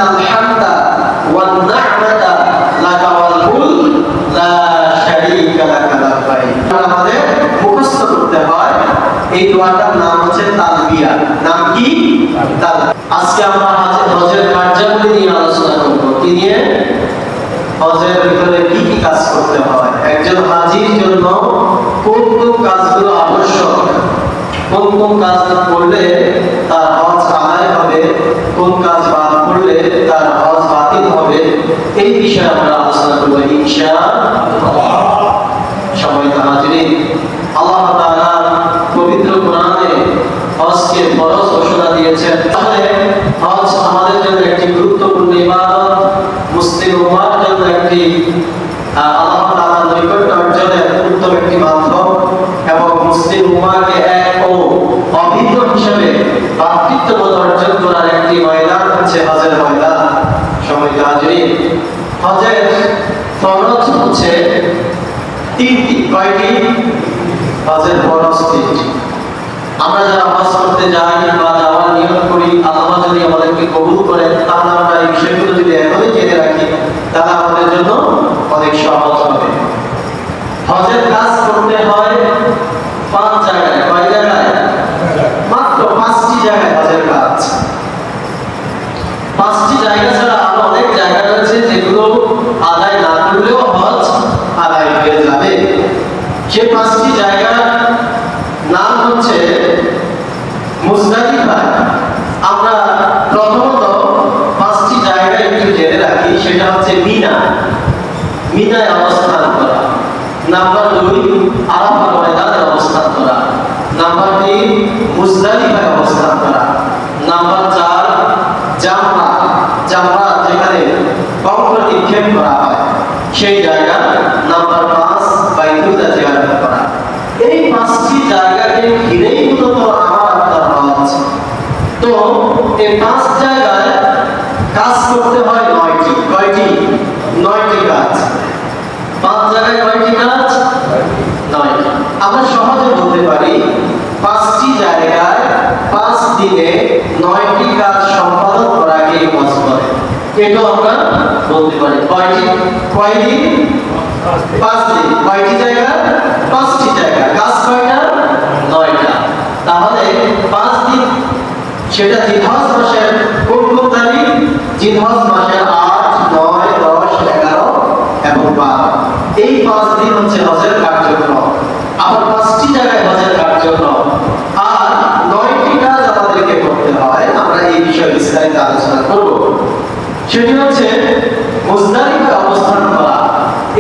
আলহামদা one নি'মাতা লাকা ওয়াল মুলক লা শারীকা লাকা লাব্বাইক। আমাদের মুখস্থ করতে হয়। এই দোয়াটার নাম হচ্ছে তালবিয়া। নাম কি? তালবিয়া। আজকে আমরা হজের কার্যাবলী নিয়ে আলোচনা করব। কি নিয়ে? হজের ভিতরে কি কি কাজ করতে হয়, একজন হাজির জন্য কোন কোন কাজগুলো আবশ্যক, কোন কোন কাজ করলে তার হজ আদায় হবে, কোন কাজ বাদ করলে তার হজ বাতিল হবে, এই বিষয়ে আমরা আলোচনা করব ইনশাআল্লাহ। সম্মানিত হাজিরিন, আল্লাহ তাআলা পবিত্র কোরআনে হজকে ফরজ ঘোষণা দিয়েছেন। তাহলে হজ আমাদের জন্য একটি গুরুত্বপূর্ণ ইবাদত, মুসলিম উম্মাহর জন্য একটি আল্লাহ তাআলার নৈকট্য অর্জনের উত্তম একটি মাধ্যম এবং মুসলিম উম্মাহকে এক ও অভিন্ন হিসেবে ভ্রাতৃত্ববোধ অর্জন করার একটি ময়দান হচ্ছে হজের ময়দান। সম্মানিত হাজিরিন, হজের ফরজ হচ্ছে তিনটি। কয়টি? হজের ফরজ তিনটি। আমরা যারা হজ করতে যাই বা যাওয়ার নিয়ত করি, আল্লাহ যদি আমাদেরকে কবুল করেন, তাহলে আমরা এই বিষয়গুলো যদি এখনই জেনে রাখি, তাহলে আমাদের জন্য অনেক সহজ হবে। হজের কাজ করতে হয় 5 জায়গায়। কয় জায়গায়? মাত্র 5টি জায়গায় হজের কাজ। 5টি জায়গা ছাড়া আরো অনেক জায়গা রয়েছে যেগুলো আদায় না করলেও হজ আদায় হয়ে যাবে। সে 5টি জায়গার নাম হচ্ছে মুজদালিফা। আমরা প্রথমত 5টি জায়গা একটু জেনে রাখি। সেটা হচ্ছে মিনা, মিনায় অবস্থান করা। নাম্বার 2 আরাফা ময়দানে অবস্থান করা। নাম্বার 3 মুজদালিফায় অবস্থান করা। নাম্বার 4 জামরা, জামরা যেখানে কবর নিক্ষেপ করা হয় সেই জায়গা। নাম্বার 5 বাইতুল্লাহ জিয়ারত করা। এই 5টি জায়গাকে ঘিরেই মূলত আমার আপনার হজ। তো এই 5 জায়গায় কাজ করতে হয় 9টি। কয়টি? 9টি কাজ। 5 জায়গায় কয়টি কাজ? 9টি। আমরা সহজে বলতে পারি 5টি জায়গায় 5 দিনে 9টি কাজ সম্পাদন করাকে হজ বলে। এটা আমরা বলতে পারি। কয়টি? কয়দিন? 5 দিন। কয়টি জায়গা? 5টি জায়গা। কাজ কয়টা? 9টা। তাহলে 5 দিন, সেটা জিলহজ মাসের কোন কোন তারিখ? জিলহজ মাসের 8, 9, 10, 11 এবং 12। এই 5 দিন হচ্ছে হজের কার্যক্রম। আবার 5টি জায়গায় হজের কার্যক্রম। আর 9টি কাজ আমাদেরকে করতে হয়। আমরা এই বিষয়ে বিস্তারিত আলোচনা করব। সেটি হচ্ছে মুজদালিফায় অবস্থান করা,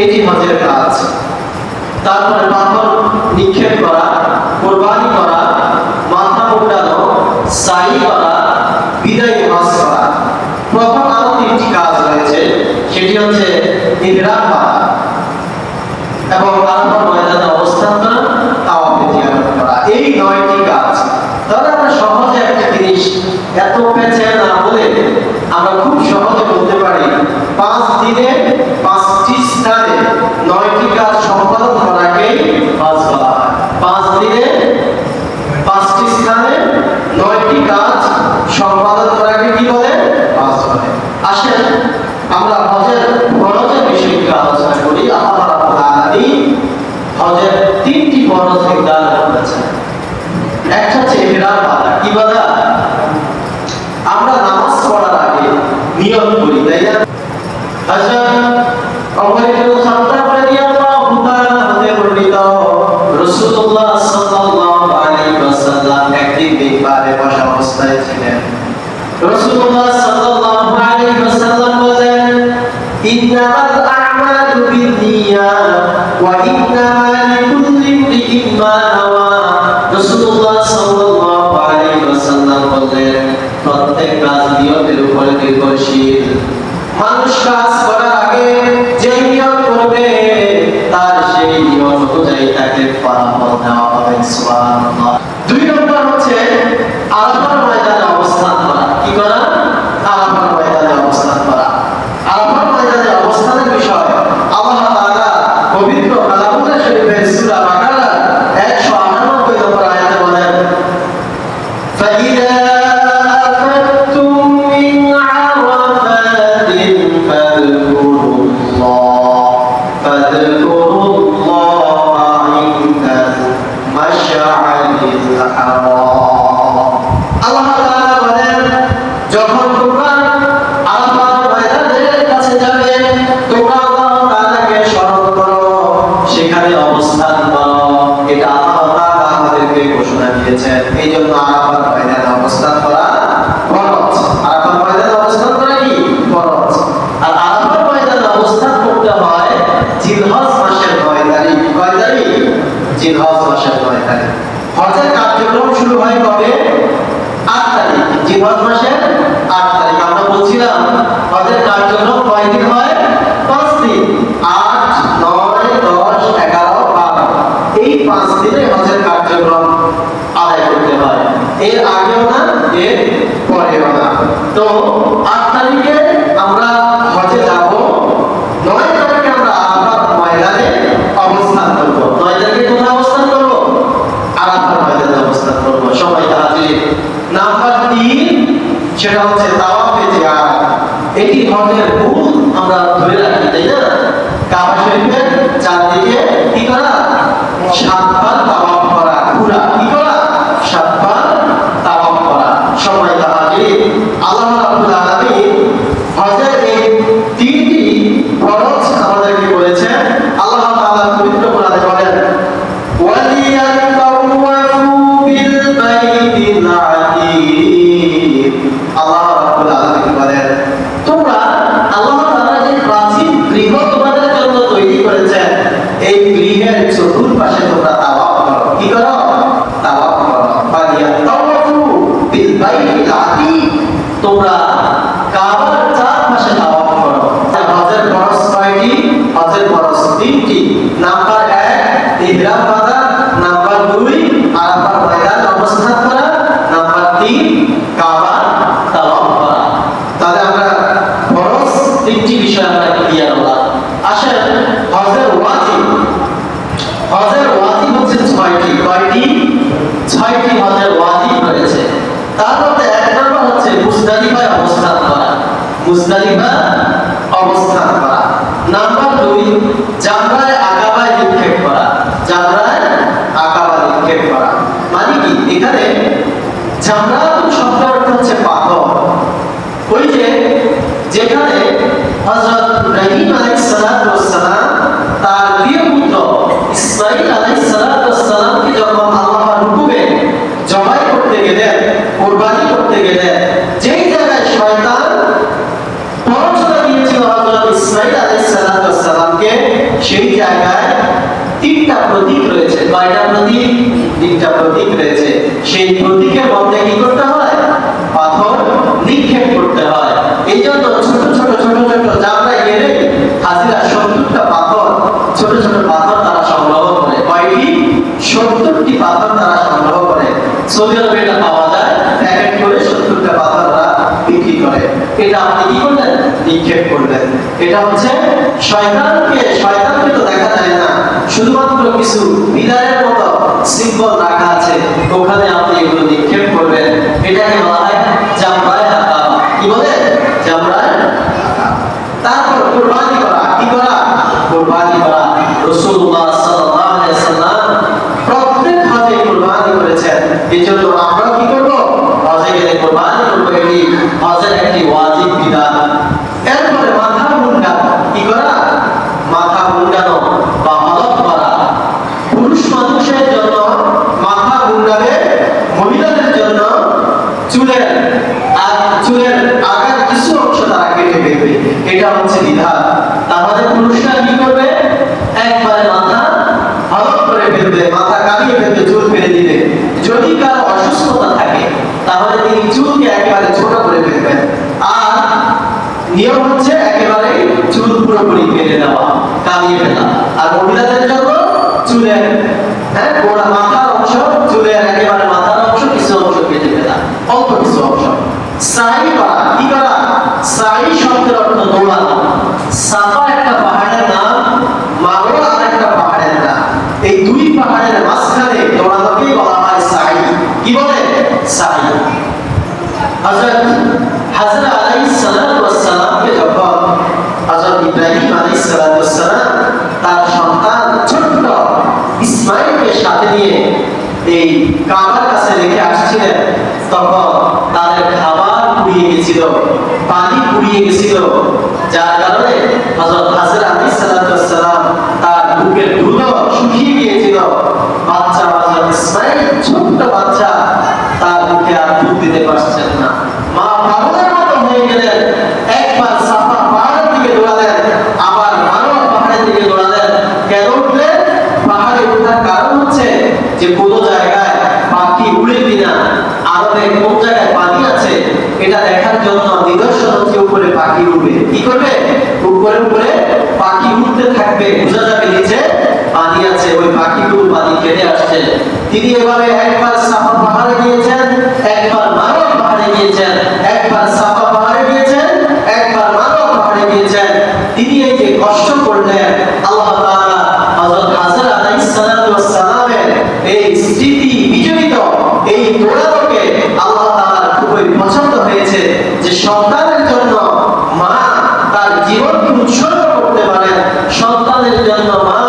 এটি হজের কাজ। তারপরে পাথর নিক্ষেপ করা, কুরবানি করা, মাথা মুন্ডানো, সাই করা, বিদায়ী হজ করা। প্রথম আরো 3টি কাজ রয়েছে। সেটি হচ্ছে ইহরাম বাঁধা এবং আরাফা ময়দানে অবস্থান করা, তাওয়াফে জিয়ারত করা। এই 9টি কাজ। তাহলে আমরা সহজে একটা জিনিস এত পেঁচে না বলে আমরা খুব সহজে বলতে পারি 5 দিনে 5টি স্থানে 9টি কাজ সম্পাদন করাকে হজ বলা হয়। 5 দিনে 5টি স্থানে 9টি কাজ সম্পাদন করাকে কি বলে? হজ বলে। আসেন আমরা হজের ফরজের বিষয়টি আলোচনা করি। আল্লাহ রাব্বুল আলামিন হজের 3টি ফরজ নির্ধারণ করেছেন। একটা হচ্ছে ইহরাম বাঁধা। কি বাঁধা? আমরা নামাজ পড়ার আগে নিয়ত করি, তাই না? হযরত ওমর ইবনে খাত্তাব রাদিয়াল্লাহু তাআলা হতে বর্ণিত, রাসূলুল্লাহ সাল্লাল্লাহু আলাইহি ওয়াসাল্লাম একদিন মিম্বারে বসা অবস্থায় ছিলেন। রাসূলুল্লাহ সাল্লাল্লাহু আলাইহি ওয়াসাল্লাম বলেন, ইন্নামাল আ'মালু বিন্নিয়াত ওয়া ইন্নামা লিকুল্লি ইমরিইন মা নাওয়া। রাসূলুল্লাহ সাল্লাল্লাহু আলাইহি ওয়াসাল্লাম বলেন, প্রত্যেক কাজ নিয়তের উপরে নির্ভরশীল। মানুষ কাজ করার আগে যে নিয়ত করবে তার সেই নিয়ত অনুযায়ী তাকে ফলাফল দেওয়া হবে। সুবহানাল্লাহ। 2 নম্বর হচ্ছে আরাফার ময়দানে অবস্থান করা। কি করা? আরাফার ময়দানে অবস্থান করা। আরাফার ময়দানে অবস্থানের বিষয় আল্লাহ তাআলা পবিত্র কালামুল শরীফের সূরা বাকারা 198 নম্বর আয়াতে বলেন, ফাইদা আফাতুম মিন আরাফা কয় দিন হয়? 5 দিন। 8, 9, 10, 11, 12 এই 5 দিনে হজের কার্যক্রম আদায় করতে হয়। এর আগেও না, এর পরেও না। তো 8 তারিখে আমরা হজে যাব, 9 তারিখে আমরা আরাফাত ময়দানে অবস্থান করব। 9 তারিখে কোথায় অবস্থান করব? আরাফাত ময়দানে অবস্থান করব। সবাই হাজির। নাম্বার 3 সেটা হচ্ছে তাওয়াফে জিয়ারত। এটি হজের মূল আমরা ধরে রাখি, তাই না? কাবা শরীফের চারদিকে কি করা? 7 বার তাওয়াফ করা, পুরা কি করা? 7 বার তাওয়াফ করা। সবাই হাজির। আল্লাহ রাব্বুল আলামিন হজের এই 3টি ফরজ আমাদেরকে বলেছেন। আল্লাহ তাআলা পবিত্র কোরআনে বলেন, ওয়ালিয়াতাওয়াফু বিল বাইতিল আতীক। আল্লাহ রাব্বুল আলামিন বলেন, তোমরা আল্লাহ তাআলা যে প্রাচীন গৃহ তোমাদের জন্য তৈরি করেছেন, এই গৃহের চতুর্পাশে তোমরা তাওয়াফ করো। কি করো? তাওয়াফ করো। ওয়ালিয়াতাওয়াফু বিল বাইতিল আতীক। তোমরা কাবার চারপাশে তাওয়াফ করো। হজের ফরজ কয়টি? হজের ফরজ 3টি। নাম্বার 1 ইহরাম বাঁধা, নাম্বার 2 আরাফাত ময়দানে অবস্থান করা, নাম্বার 3 কাবা তাওয়াফ করা। তাহলে আমরা ফরজ 3টি বিষয় আমরা ক্লিয়ার হলাম। আসেন হজের ওয়াজিব। হজের ওয়াজিব হচ্ছে 6টি। কয়টি? 6টি হজের ওয়াজিব রয়েছে। তার মধ্যে 1 নম্বর হচ্ছে মুজদালিফায় অবস্থান করা। মুজদালিফা অবস্থান করা। নাম্বার 2 জামরায়ে আকাবায় নিক্ষেপ করা। জামরায়ে আকাবা নিক্ষেপ করা মানে কি? এখানে জামরাতুল শব্দের অর্থ হচ্ছে পাথর। ওই যে যেখানে হযরত ইব্রাহিম আলাইহিস সালাতু ওয়াস সালাম তার প্রিয় পুত্র ইসমাঈল আলাইহিস সালাতু ওয়াস সালামকে যখন আল্লাহর হুকুমে জবাই করতে গেলেন, কুরবানি করতে গেলেন, যেই জায়গায় শয়তান পরচনা দিয়েছিল হযরত ইসমাঈল আলাইহিস সালাতু ওয়াস সালামকে, সেই জায়গায় 3টা প্রতীক রয়েছে। কয়টা প্রতীক? 3টা প্রতীক রয়েছে। সেই প্রতীকের মধ্যে কি করতে হয়? পাথর নিক্ষেপ করতে হয়। এই জন্য ছোট ছোট ছোট ছোট জামরায়ে গেলে হাজিরা 70টা পাথর, ছোট ছোট পাথর তারা সংগ্রহ করে। কয়টি? 70টি পাথর তারা সংগ্রহ করে। সৌদি আরবে এটা পাওয়া যায়, প্যাকেট করে 70টা পাথর তারা বিক্রি করে। এটা আপনি কি করলেন? নিক্ষেপ করলেন। এটা হচ্ছে শয়তানকে তো দেখা যায় না, শুধুমাত্র কিছু বিদারের মতো সিম্বল রাখা আছে, ওখানে আপনি এগুলো নিক্ষেপ করবেন। এটাকে বলা হয় জামরায়ে আকাবা। কি বলে? জামরায়ে আকাবা। তারপর কুরবানি করা। কি করা? কুরবানি করা। রাসূলুল্লাহ সাল্লাল্লাহু আলাইহি ওয়াসাল্লাম প্রত্যেক হজে কুরবানি করেছেন। এজন্য আমরা কি করব? হজে গেলে কুরবানি করব। এটি হজের একটি ওয়াজিব বিধান। এরপরে মাথা মুন্ডানো। কি করা? মাথা মুন্ডানো বা হলক করা। পুরুষ মানুষের জন্য মাথা মুন্ডাবে, মহিলাদের জন্য চুলের আগার কিছু অংশ তারা কেটে ফেলবে। এটা হচ্ছে বিধান। তাহলে পুরুষরা কি করবে? একবারে মাথা হলক করে ফেলবে, মাথা কামিয়ে ফেলবে, চুল ফেলে দিবে। যদি কারো অসুস্থতা থাকে তাহলে তিনি চুলকে একেবারে ছোট করে ফেলবেন। আর নিয়ম হচ্ছে একেবারে চুল পুরোপুরি কেটে দেওয়া, কামিয়ে ফেলা। আর মহিলাদের জন্য চুলের গোড়া মাথার অংশ, চুলের একেবারে মাথার অংশ কিছু অংশ কেটে ফেলা, অল্প কিছু অংশ। সাই করা। কি করা? সাই শব্দের অর্থ দৌড়ানো। সাফা একটা পাহাড়ের নাম, মারওয়া আরেকটা পাহাড়ের নাম। এই 2 পাহাড়ের মাঝখানে দৌড়ানোকেই বলা হয় সাই। কি বলে? সাই। হযরত আলাইহিস সালাতু ওয়াস সালামকে যখন হযরত ইব্রাহিম আলাইহিস সালাতু ওয়াস সালাম তার সন্তান ছোট্ট ইসমাঈলকে সাথে নিয়ে এই কাবার কাছে রেখে আসছিলেন, তখন তাদের খাবার পুড়িয়ে গেছিল, পানি পুড়িয়ে গেছিল, যার কারণে হযরত হাজরা আলাইহিস সালাতু ওয়াস সালাম তার বুকের ধুলো শুকিয়ে গিয়েছিল। বাচ্চা হযরত ইসমাঈল, ছোট্ট বাচ্চা, তার বুকে আর দুধ দিতে পারছেন না। মা পাগলের মতো হয়ে গেলেন। একবার সাফা পাহাড়ের দিকে দৌড়ালেন, আবার মারওয়া পাহাড়ের দিকে দৌড়ালেন। কেন উঠলেন? পাহাড়ে ওঠার কারণ হচ্ছে যে কোনো জায়গায় পাখি উড়ে কিনা, আরবে কোন জায়গায় পানি আছে এটা দেখার জন্য নিদর্শন হচ্ছে উপরে পাখি উড়বে। কি করবে? পাথরের উপরে পাখি উঠতে থাকবে, বোঝা যাবে নিচে পানি আছে, ওই পাখিগুলো পানি খেতে আসছে। তিনি এভাবে একবার সাফা পাহাড়ে গিয়েছেন, একবার মারওয়া পাহাড়ে গিয়েছেন, একবার সাফা পাহাড়ে গিয়েছেন, একবার মারওয়া পাহাড়ে গিয়েছেন। তিনি এই যে কষ্ট করলেন, আল্লাহ তাআলা হযরত হাজর আলাইহিস সালাতু ওয়াস সালামের এই স্মৃতি বিজড়িত এই দৌড়ানোকে আল্লাহ তাআলার খুবই পছন্দ হয়েছে, যে সন্তানের জন্য মা তার জীবনকে উৎসর্গ করতে পারেন, সন্তানের জন্য মা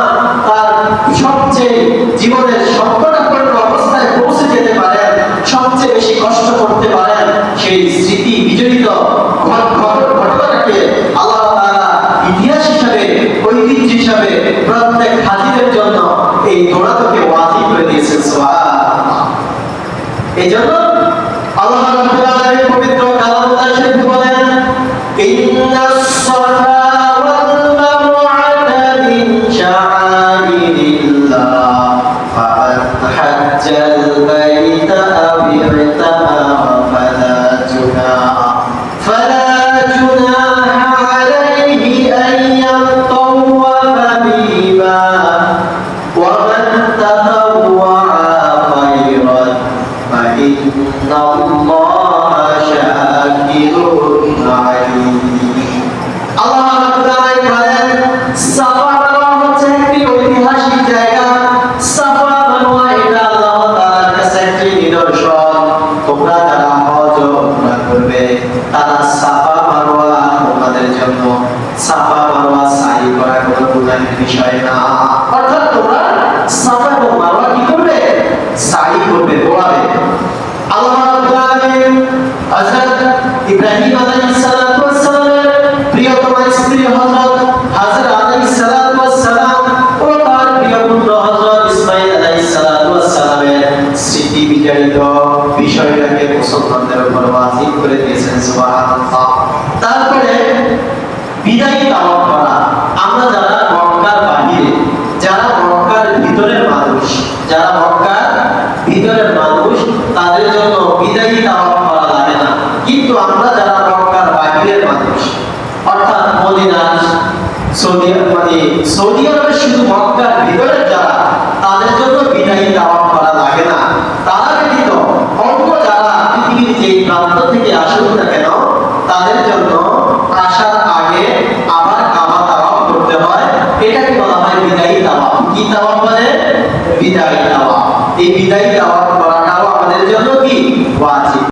তার সবচেয়ে জীবনের সংকটাপন্ন অবস্থায় পৌঁছে যেতে পারেন, সবচেয়ে বেশি কষ্ট করতে পারেন। সেই স্মৃতি বিজড়িত ঘটনাটাকে আল্লাহ তাআলা ইতিহাস হিসাবে, ঐতিহ্য হিসাবে প্রত্যেক হাজিরের জন্য এই দৌড়ানোকে ওয়াজিব করে দিয়েছেন। সুবহানাল্লাহ। এই জন্য আল্লাহ রাব্বুল আলামিন পবিত্র কালামুল্লাহ শরীফে বলেন, ইন্নাস সাফা ওয়াল মারওয়াতা মিন শাআইরিল্লাহ ফামান হাজ্জাল বাইতা আও ইতামারা ফালা জুনাহা আলাইহি আন ইয়াতাওয়াফা বিহিমা ওয়া মান তাতাওয়া খায়রান ফাইন্নাল্লাহা শাকিরুন আলীম। আল্লাহ রাব্বুল আলামিন বলেন, সাফা মারওয়া হচ্ছে একটি ঐতিহাসিক জায়গা। সাফা মারওয়া এটা আল্লাহ তাআলার কাছে একটি নিদর্শন। তোমরা যারা হজ ও উমরা করবে তারা সাফা মারওয়া তোমাদের জন্য, সাফা মারওয়া সাই করা কোনো গুনাহের বিষয় না। অর্থাৎ তোমরা সাফা এবং মারওয়া কি করবে? সাই করবে, দৌড়াবে। আল্লাহ রাব্বুল আলামিন হযরত ইব্রাহিম আলাইহিস সালাতু ওয়াস সালামের প্রিয়তমা স্ত্রী হযরত হাজরা আলাইহিস সালাতু ওয়াস সালাম ও তার প্রিয় পুত্র হযরত ইসমাঈল আলাইহিস সালাতু ওয়াস সালামের স্মৃতি বিজড়িত বিষয়টাকে মুসলমানদের উপর ওয়াজিব করে দিয়েছেন। সুবহানাল্লাহ। তারপরে বিদায়ী তাওয়াফ করা। আমরা যারা মক্কার বাহিরে, যারা মক্কার ভিতরের মানুষ, যারা মক্কার ভিতরের মানুষ, তাদের জন্য বিদায়ী তাওয়াফ করা লাগে না। কিন্তু আমরা যারা মক্কার বাহিরের মানুষ, অর্থাৎ মদিনা, সৌদি আরবে শুধু মক্কার ভিতরের যারা, তাদের জন্য বিদায়ী তাওয়াফ করা লাগে না। তারা ব্যতীত অন্য যারা পৃথিবীর যে প্রান্ত থেকে আসুক না কেন, তাদের জন্য আসার আগে আবার কাবা তাওয়াফ করতে হয়। এটাকে বলা হয় বিদায়ী তাওয়াফ। কি তাওয়াফ বলে? বিদায়ী তাওয়াফ। এই বিদায়ী তাওয়াফ করাটাও আমাদের জন্য কি ওয়াজিব।